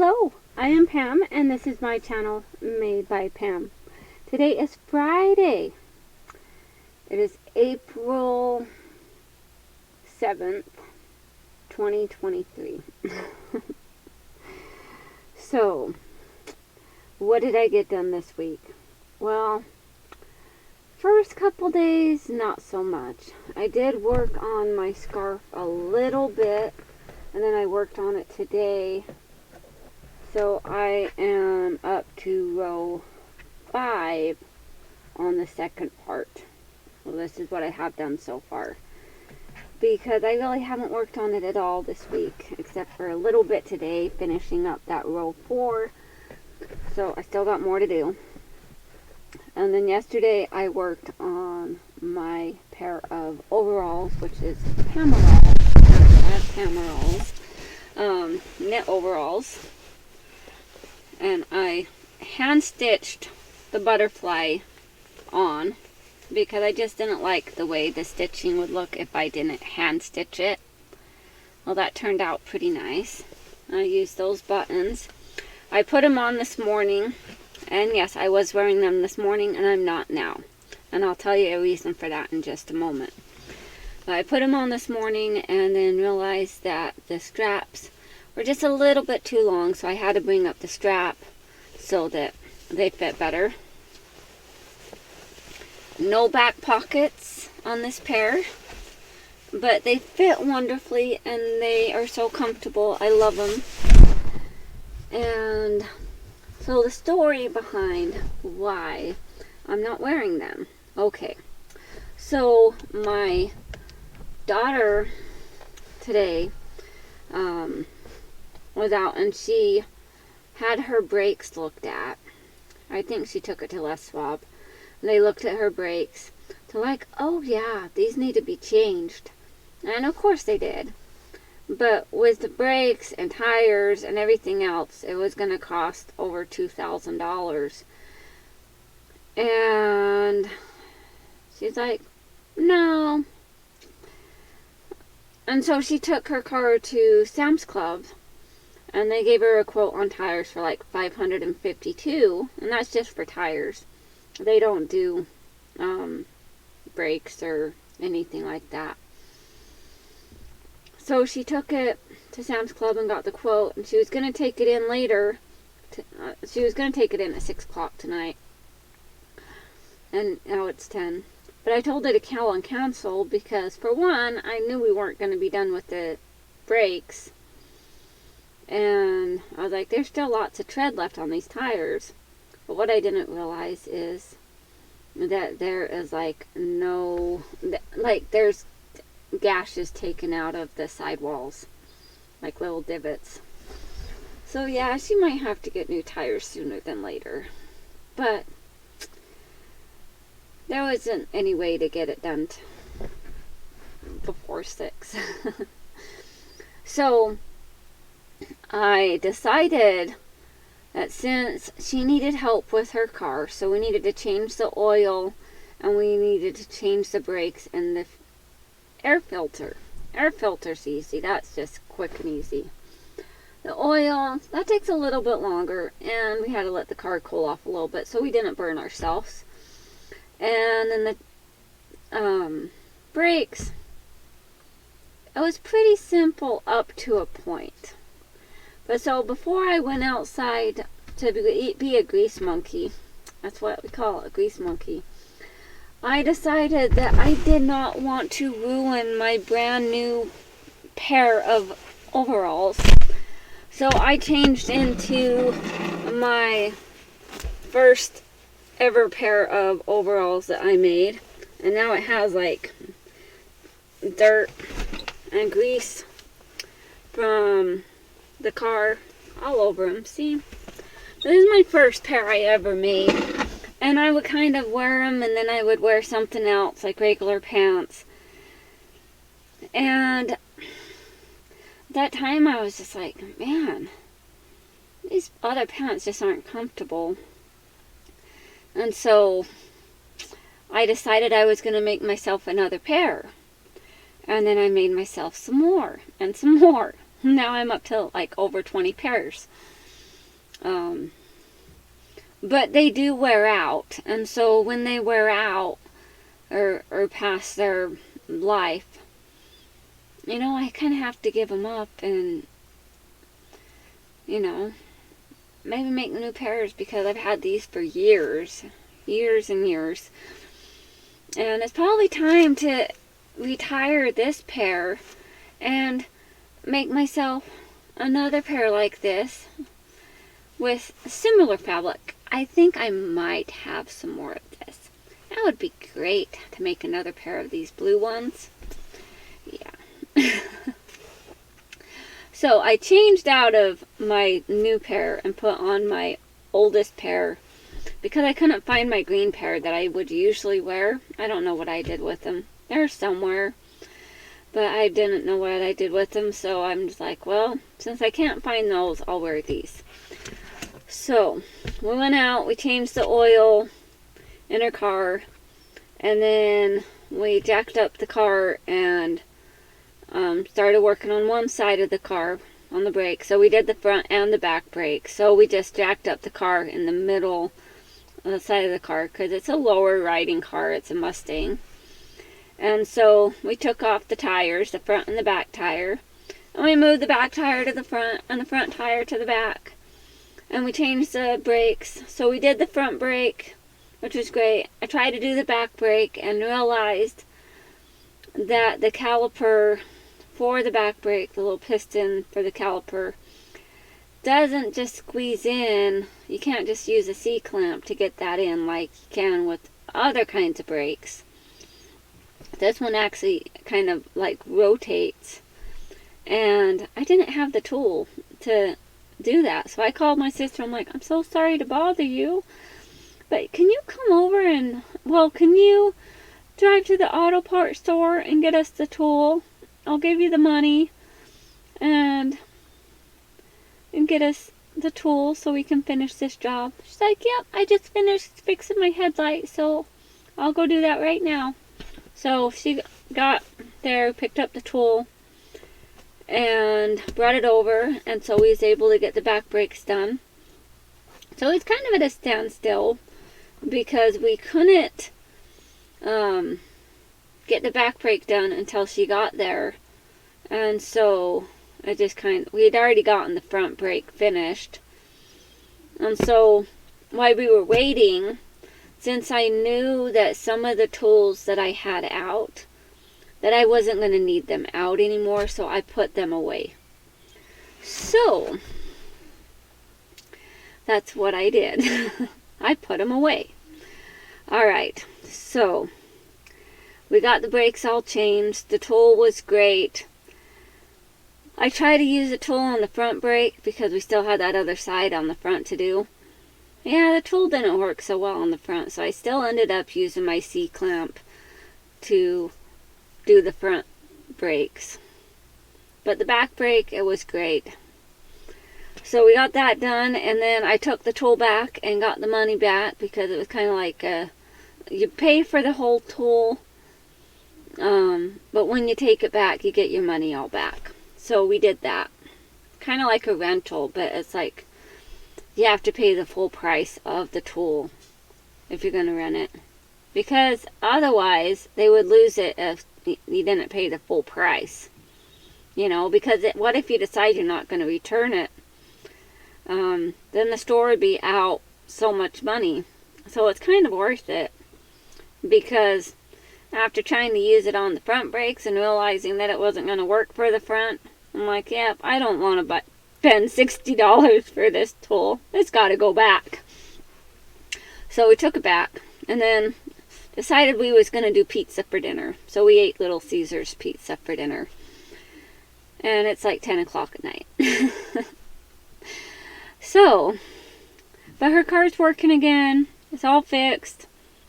Hello, I am Pam, and this is my channel, Made by Pam. Today is Friday. It is April 7th, 2023. So, what did I get done this week? Well, first couple days, not so much. I did work on my scarf a little bit, and then I worked on it today. So I am up to row 5 on the second part. Well, this is what I have done so far, because I really haven't worked on it at all this week, except for a little bit today, finishing up that row 4. So I still got more to do. And then yesterday I worked on my pair of overalls, which is knit overalls. And I hand stitched the butterfly on because I just didn't like the way the stitching would look if I didn't hand stitch it. Well, that turned out pretty nice. I used those buttons. I put them on this morning, and yes, I was wearing them this morning and I'm not now. And I'll tell you a reason for that in just a moment. I put them on this morning and then realized that the straps were just a little bit too long, so I had to bring up the strap so that they fit better. No back pockets on this pair, but they fit wonderfully and they are so comfortable. I love them. And so the story behind why I'm not wearing them. Okay, so my daughter today was out and she had her brakes looked at. I think she took it to Les Schwab. They looked at her brakes. They're like, oh yeah, these need to be changed. And of course they did. But with the brakes and tires and everything else, it was going to cost over $2,000. And she's like, no. And so she took her car to Sam's Club, and they gave her a quote on tires for like $552, and that's just for tires. They don't do brakes or anything like that. So she took it to Sam's Club and got the quote, and she was going to take it in later. She was going to take it in at 6 o'clock tonight, and now it's 10. But I told her to call and cancel because, for one, I knew we weren't going to be done with the brakes. And I was like, there's still lots of tread left on these tires. But what I didn't realize is that there is there's gashes taken out of the sidewalls, like little divots. So yeah, she might have to get new tires sooner than later. But there wasn't any way to get it done before 6. So I decided that since she needed help with her car, so we needed to change the oil and we needed to change the brakes and the air filter. Air filter's easy. That's just quick and easy. The oil, that takes a little bit longer, and we had to let the car cool off a little bit so we didn't burn ourselves. And then the brakes, it was pretty simple up to a point. But so before I went outside to be a grease monkey, that's what we call it, a grease monkey, I decided that I did not want to ruin my brand new pair of overalls. So I changed into my first ever pair of overalls that I made. And now it has like dirt and grease from the car all over them. See, this is my first pair I ever made, and I would kind of wear them and then I would wear something else like regular pants. And that time I was just like, man, these other pants just aren't comfortable. And so I decided I was going to make myself another pair. And then I made myself some more and some more. Now I'm up to like over 20 pairs. Um, but they do wear out. And so when they wear out or past their life, you know, I kind of have to give them up and, you know, maybe make new pairs, because I've had these for years. Years and years. And it's probably time to retire this pair and make myself another pair like this with similar fabric. I think I might have some more of this. That would be great to make another pair of these blue ones. Yeah. So I changed out of my new pair and put on my oldest pair because I couldn't find my green pair that I would usually wear. I don't know what I did with them. They're somewhere, but I didn't know what I did with them, so I'm just like, well, since I can't find those, I'll wear these. So we went out, we changed the oil in her car, and then we jacked up the car and started working on one side of the car on the brake. So we did the front and the back brake. So we just jacked up the car in the middle of the side of the car because it's a lower riding car. It's a Mustang. And so we took off the tires, the front and the back tire, and we moved the back tire to the front and the front tire to the back. And we changed the brakes. So we did the front brake, which was great. I tried to do the back brake and realized that the caliper for the back brake, the little piston for the caliper, doesn't just squeeze in. You can't just use a C-clamp to get that in like you can with other kinds of brakes. This one actually kind of like rotates, and I didn't have the tool to do that. So I called my sister. I'm like, I'm so sorry to bother you, but can you come over and, well, can you drive to the auto parts store and get us the tool? I'll give you the money and get us the tool so we can finish this job. She's like, yep, I just finished fixing my headlight, so I'll go do that right now. So she got there, picked up the tool, and brought it over, and so we was able to get the back brakes done. So it's kind of at a standstill because we couldn't get the back brake done until she got there, and so I just we had already gotten the front brake finished, and so while we were waiting, since I knew that some of the tools that I had out, that I wasn't going to need them out anymore, so I put them away. So that's what I did. I put them away. Alright, so we got the brakes all changed. The tool was great. I tried to use the tool on the front brake because we still had that other side on the front to do. Yeah, the tool didn't work so well on the front, so I still ended up using my C-clamp to do the front brakes. But the back brake, it was great. So we got that done, and then I took the tool back and got the money back because it was kind of like you pay for the whole tool, but when you take it back, you get your money all back. So we did that. Kind of like a rental, but it's like you have to pay the full price of the tool if you're going to rent it. Because otherwise, they would lose it if you didn't pay the full price. You know, because what if you decide you're not going to return it? Then the store would be out so much money. So it's kind of worth it. Because after trying to use it on the front brakes and realizing that it wasn't going to work for the front, I'm like, yep, I don't want to spend $60 for this tool. It's got to go back. So we took it back and then decided we was going to do pizza for dinner. So we ate Little Caesars pizza for dinner. And it's like 10 o'clock at night. So, but her car's working again. It's all fixed.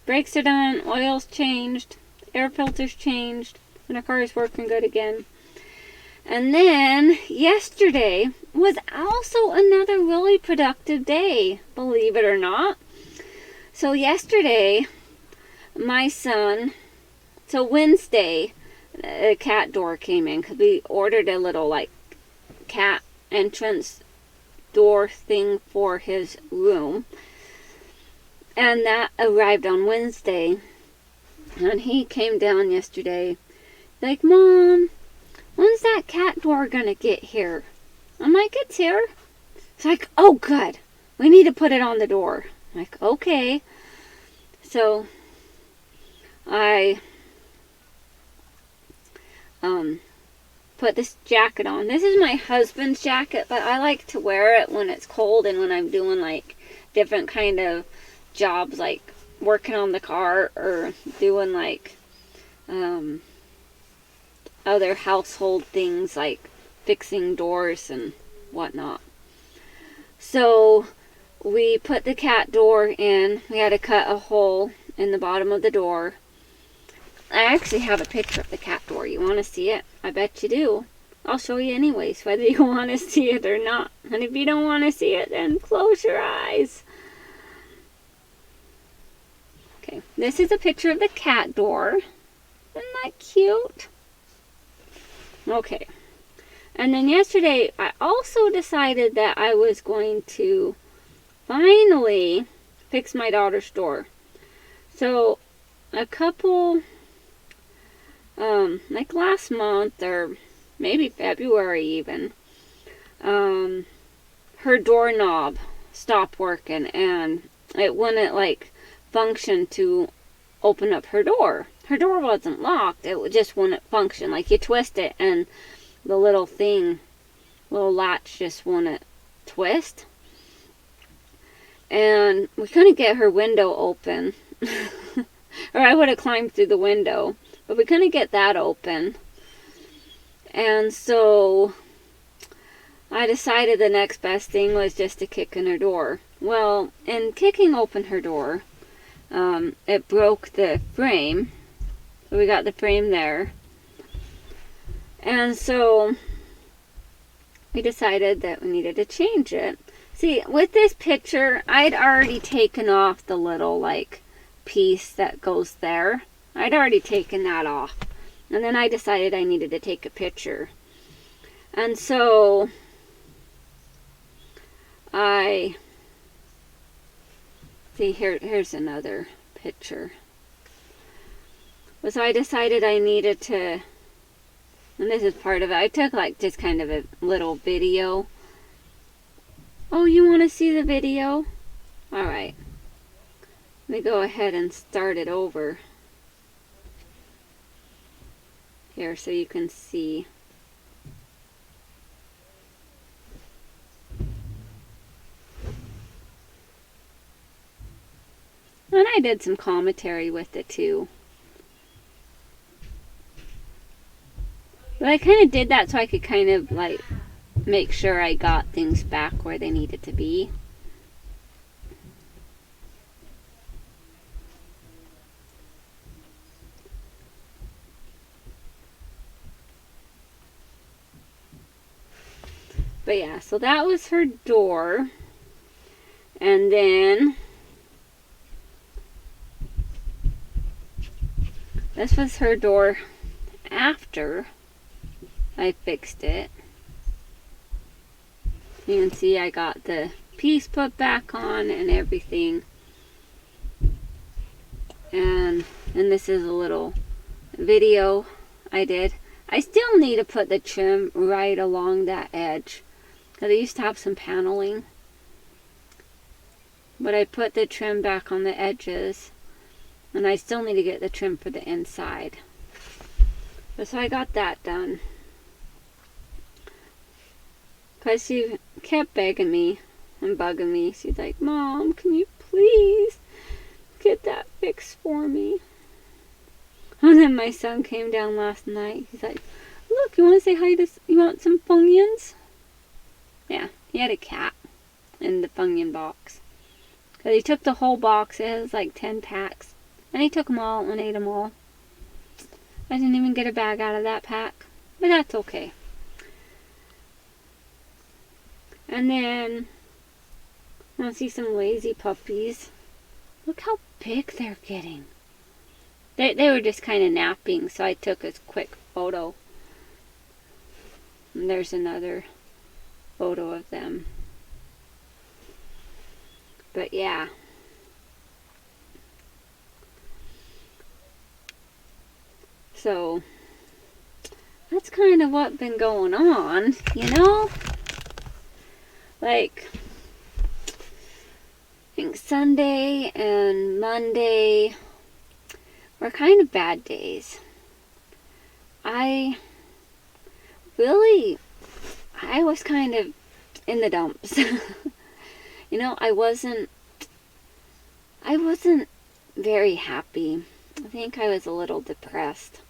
Brakes are done. Oil's changed. Air filter's changed. And her car is working good again. And then, yesterday was also another really productive day, believe it or not. So yesterday, my son, so Wednesday, a cat door came in because we ordered a little like cat entrance door thing for his room. And that arrived on Wednesday. And he came down yesterday like, Mom, when's that cat door gonna get here? I'm like, it's here. It's like, oh good, we need to put it on the door. I'm like, okay. So I put this jacket on. This is my husband's jacket, but I like to wear it when it's cold and when I'm doing like different kind of jobs, like working on the car or doing like other household things like fixing doors and whatnot. So we put the cat door in. We had to cut a hole in the bottom of the door. I actually have a picture of the cat door. You want to see it? I bet you do. I'll show you anyways, whether you want to see it or not. And if you don't want to see it, then close your eyes. Okay, this is a picture of the cat door. Isn't that cute? Okay. And then yesterday, I also decided that I was going to finally fix my daughter's door. So, a couple, like last month or maybe February even, her doorknob stopped working and it wouldn't like function to open up her door. Her door wasn't locked, it just wouldn't function. Like you twist it and the little latch just wouldn't twist. And we couldn't get her window open. Or I would have climbed through the window. But we couldn't get that open. And so I decided the next best thing was just to kick in her door. Well, in kicking open her door, it broke the frame. So we got the frame there. And so we decided that we needed to change it. See, with this picture, I'd already taken off the little, like, piece that goes there. I'd already taken that off. And then I decided I needed to take a picture. And so here's another picture. So I decided I needed to, and this is part of it. I took like just kind of a little video. Oh, you want to see the video? Alright. Let me go ahead and start it over. Here, so you can see. And I did some commentary with it too. But I kind of did that so I could kind of like make sure I got things back where they needed to be. But yeah, so that was her door. And then this was her door after I fixed it. You can see I got the piece put back on and everything. And this is a little video I did. I still need to put the trim right along that edge, because I used to have some paneling. But I put the trim back on the edges. And I still need to get the trim for the inside. So I got that done. Because she kept begging me and bugging me. She's like, Mom, can you please get that fixed for me? And then my son came down last night. He's like, look, you want to say hi to, you want some Funyuns? Yeah, he had a cat in the Funyun box. Because he took the whole box. It has like 10 packs. And he took them all and ate them all. I didn't even get a bag out of that pack. But that's okay. And then, I want to see some lazy puppies. Look how big they're getting. They were just kind of napping, so I took a quick photo. And there's another photo of them. But yeah. So that's kind of what's been going on, you know? Like, I think Sunday and Monday were kind of bad days. I was kind of in the dumps. You know, I wasn't very happy. I think I was a little depressed.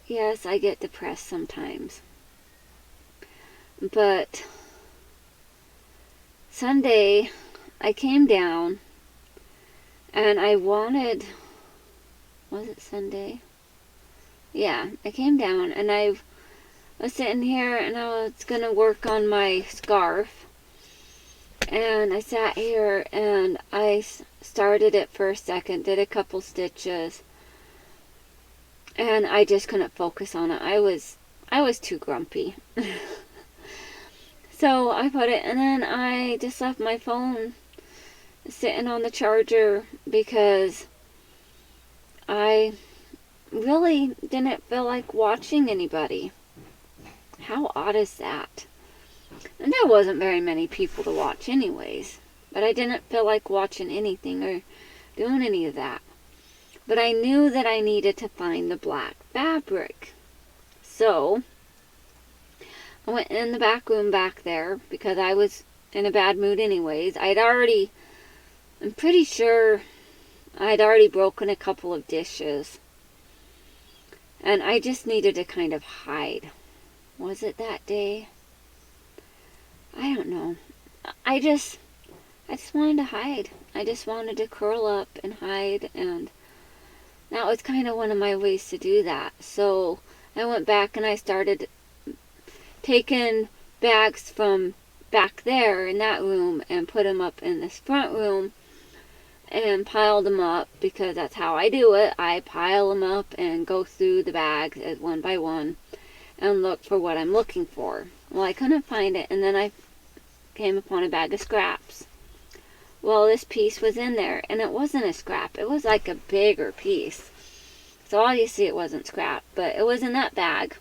Yes, I get depressed sometimes. But Sunday, I came down and was it Sunday? Yeah, I came down and I was sitting here and I was going to work on my scarf. And I sat here and I started it for a second, did a couple stitches, and I just couldn't focus on it. I was too grumpy. So I put it, and then I just left my phone sitting on the charger because I really didn't feel like watching anybody. How odd is that? And there wasn't very many people to watch anyways. But I didn't feel like watching anything or doing any of that. But I knew that I needed to find the black fabric. So I went in the back room back there because I was in a bad mood anyways. I'm pretty sure I'd already broken a couple of dishes. And I just needed to kind of hide. Was it that day? I don't know. I just wanted to hide. I just wanted to curl up and hide, and that was kind of one of my ways to do that. So I went back and I started taking bags from back there in that room and put them up in this front room and piled them up because that's how I do it. I pile them up and go through the bags one by one and look for what I'm looking for. Well, I couldn't find it, and then I came upon a bag of scraps. Well, this piece was in there, and it wasn't a scrap. It was like a bigger piece. So obviously it wasn't scrap, but it was in that bag.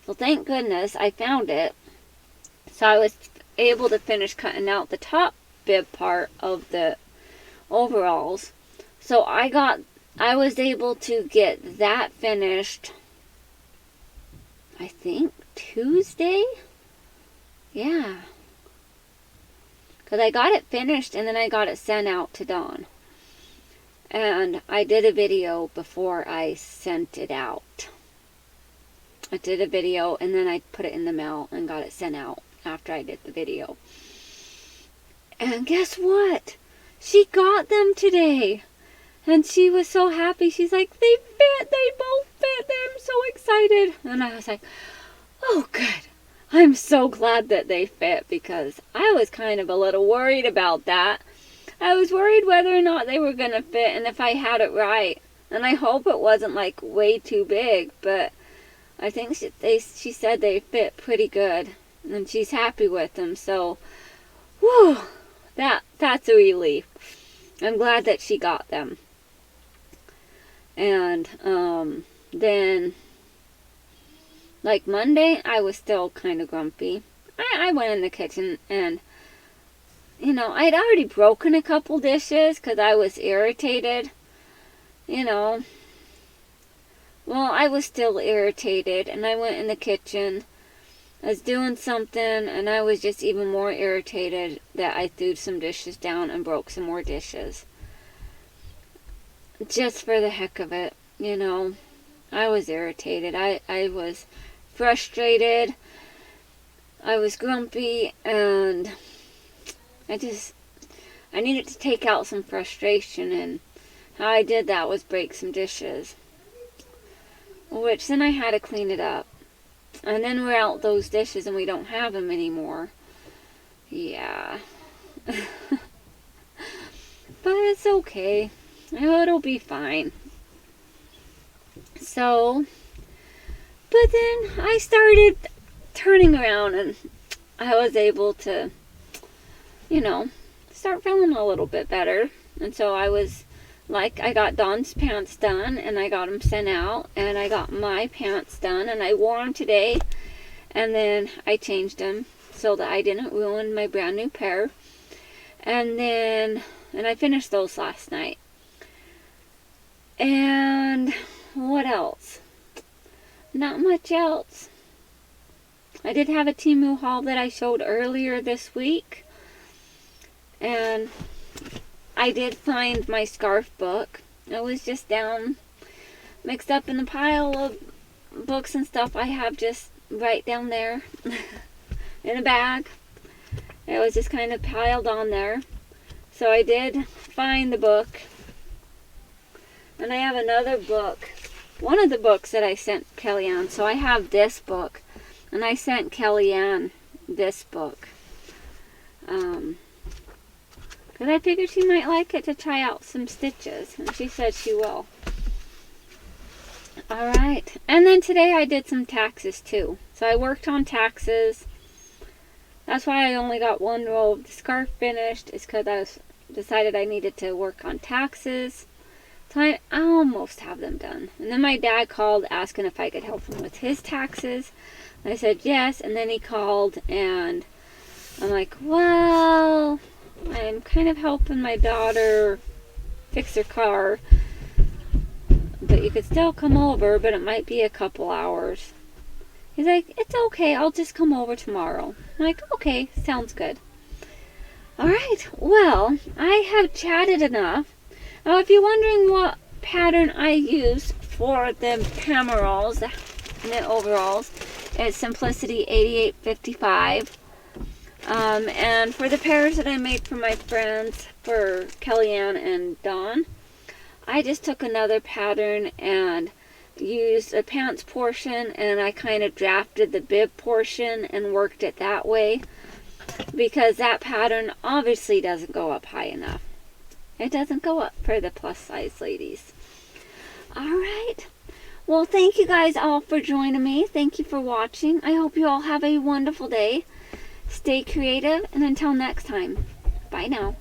So thank goodness I found it. So I was able to finish cutting out the top bib part of the overalls. So I was able to get that finished, I think, Tuesday? Yeah. Because I got it finished and then I got it sent out to Dawn. And I did a video before I sent it out. I did a video and then I put it in the mail and got it sent out after I did the video. And guess what? She got them today. And she was so happy. She's like, they fit. They both fit. I'm so excited. And I was like, oh, good. I'm so glad that they fit because I was kind of a little worried about that. I was worried whether or not they were going to fit and if I had it right. And I hope it wasn't like way too big, but I think she said they fit pretty good. And she's happy with them. So, whew, that's a relief. I'm glad that she got them. And then, like Monday, I was still kind of grumpy. I went in the kitchen and, you know, I'd already broken a couple dishes because I was irritated. You know, well, I was still irritated and I went in the kitchen. I was doing something and I was just even more irritated that I threw some dishes down and broke some more dishes. Just for the heck of it, you know. I was irritated. I was frustrated. I was grumpy and I needed to take out some frustration, and how I did that was break some dishes. Which then I had to clean it up. And then we're out those dishes and we don't have them anymore. Yeah. But it's okay. It'll be fine. So, but then I started turning around and I was able to, you know, start feeling a little bit better. And so I got Dawn's pants done, and I got them sent out, and I got my pants done, and I wore them today, and then I changed them so that I didn't ruin my brand new pair. And I finished those last night. And what else? Not much else. I did have a Temu haul that I showed earlier this week. And I did find my scarf book. It was just down, mixed up in a pile of books and stuff I have just right down there in a bag. It was just kind of piled on there. So I did find the book. And I have another book. One of the books that I sent Kellyanne. So I have this book. And I sent Kellyanne this book. Because I figured she might like it to try out some stitches. And she said she will. Alright. And then today I did some taxes too. So I worked on taxes. That's why I only got one row of the scarf finished. It's because I decided I needed to work on taxes. So I almost have them done. And then my dad called asking if I could help him with his taxes. And I said yes. And then he called and I'm like, well, I'm kind of helping my daughter fix her car. But you could still come over, but it might be a couple hours. He's like, it's okay. I'll just come over tomorrow. I'm like, okay, sounds good. Alright, well, I have chatted enough. Now, if you're wondering what pattern I use for the Pameralls, the knit overalls, it's Simplicity 8855. And for the pairs that I made for my friends, for Kellyanne and Dawn, I just took another pattern and used a pants portion, and I kind of drafted the bib portion and worked it that way, because that pattern obviously doesn't go up high enough. It doesn't go up for the plus size ladies. Alright. Well, thank you guys all for joining me. Thank you for watching. I hope you all have a wonderful day. Stay creative, and until next time, bye now.